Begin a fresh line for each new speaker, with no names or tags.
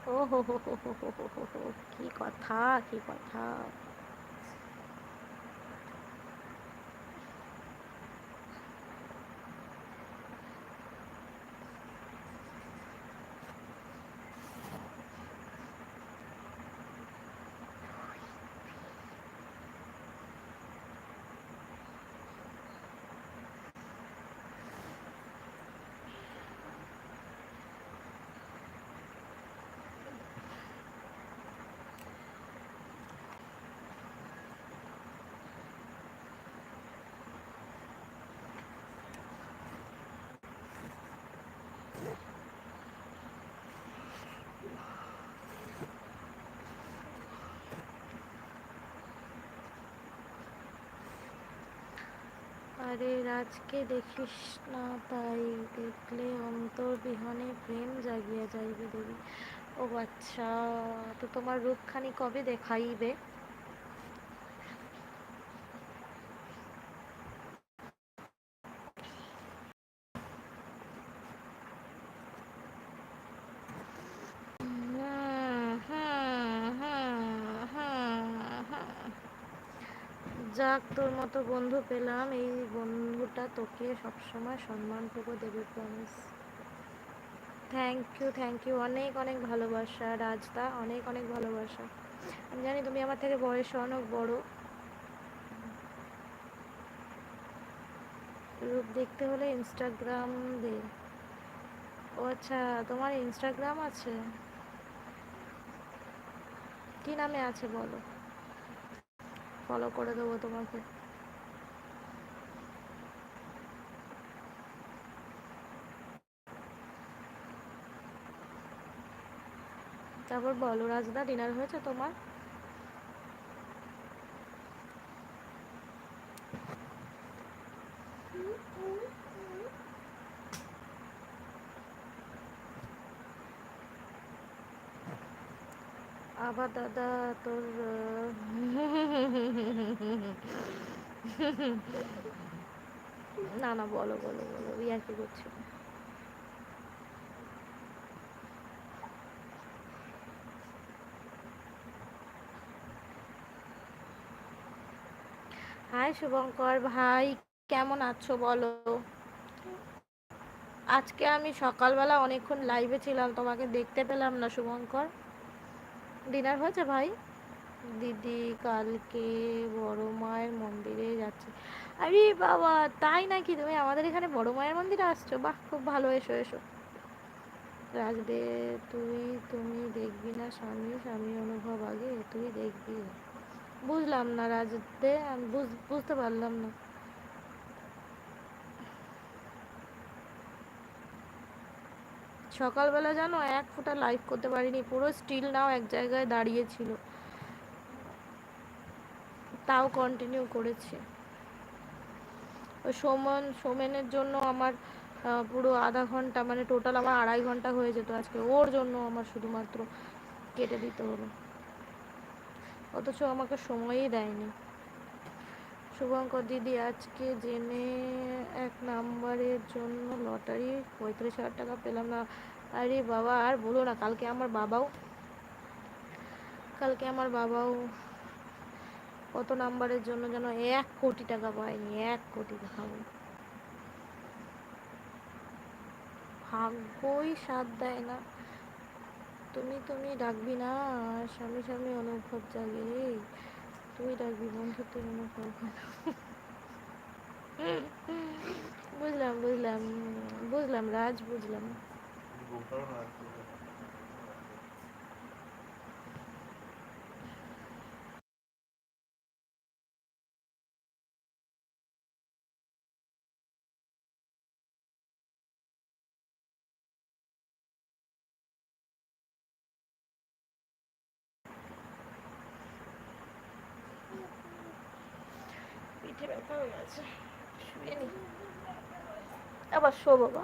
ও হো হো হো হো হো হো হো হো, কি কথা, কি কথা। আরে রাজকে দেখিস না, তাই দেখলে অন্তর্বিহনে প্রেম জাগিয়া যাইবে দেবী। ও আচ্ছা, তো তোমার রূপখানি কবে দেখাইবে? হুম, হুম, হুম, হুম, হুম। যাক, তোর মতো বন্ধু পেলাম, এই বন্ধুটা তোকে সবসময় সম্মানটুকু দেবে, promise. Thank you, thank you, অনেক অনেক ভালোবাসা রাজদা, অনেক অনেক ভালোবাসা। আমি জানি তুমি আমার থেকে বয়সে অনেক বড়। রূপ দেখতে হলে ইনস্টাগ্রাম দে। ও আচ্ছা, তোমার ইনস্টাগ্রাম আছে? কি নামে আছে বলো, ফলো করে দেবো তোমাকে। তারপর বলো রাজদা, ডিনার হয়েছে তোমার? আবার দাদা তোর না না, বলো বলো বলো, ইয়ার কি করছি। হাই শুভঙ্কর ভাই, কেমন আছো বলো? আজকে আমি সকালবেলা অনেকক্ষণ লাইভে ছিলাম, তোমাকে দেখতে পেলাম না শুভঙ্কর। ডিনার হয়েছে ভাই? দিদি কালকে বড় মায়ের মন্দিরে যাচ্ছে। আরে বাবা, তাই নাকি? তুমি আমাদের এখানে বড় মায়ের মন্দিরে আসছো? বাহ, খুব ভালো, এসো এসো। রাজদে, তুই তুমি দেখবি না স্বামী স্বামী অনুভব আগে, তুই দেখবি। বুঝলাম না রাজদে, আমি বুঝতে পারলাম না। সকালবেলা জানো এক ফোঁটা লাইভ করতে পারিনি, পুরো স্টিল নাও এক জায়গায় দাঁড়িয়ে ছিল, তাও কন্টিনিউ করেছি। ওই সোমেনের জন্য আমার পুরো আধা ঘন্টা, মানে টোটাল আমার 2.5 ঘন্টা হয়ে যেত আজকে, ওর জন্য আমার শুধুমাত্র কেটে দিতে হলো, অথচ আমাকে সময়ই দেয়নি। শুভঙ্কর দিদি, আজকে জেনে 1 নাম্বারের জন্য লটারি 35,000 টাকা পেলাম না। আরে বাবা, আর বলো না, কালকে আমার বাবাও কত নাম্বারের জন্য যেন 1 কোটি টাকা পায়নি, 1 কোটি টাকা। ভাগ্যই সাথ দেয় না। তুমি তুমি ডাকবি না, স্বামী স্বামী অনুভব জাগে রে, তুই ডাকবি বন্ধুত্বের অনুভব। বুঝলাম বুঝলাম, বুঝলাম রাজ, বুঝলাম। পিঠে ব্যথা হয়ে গেছে, শুয়ে নি, আবার শো বাবা।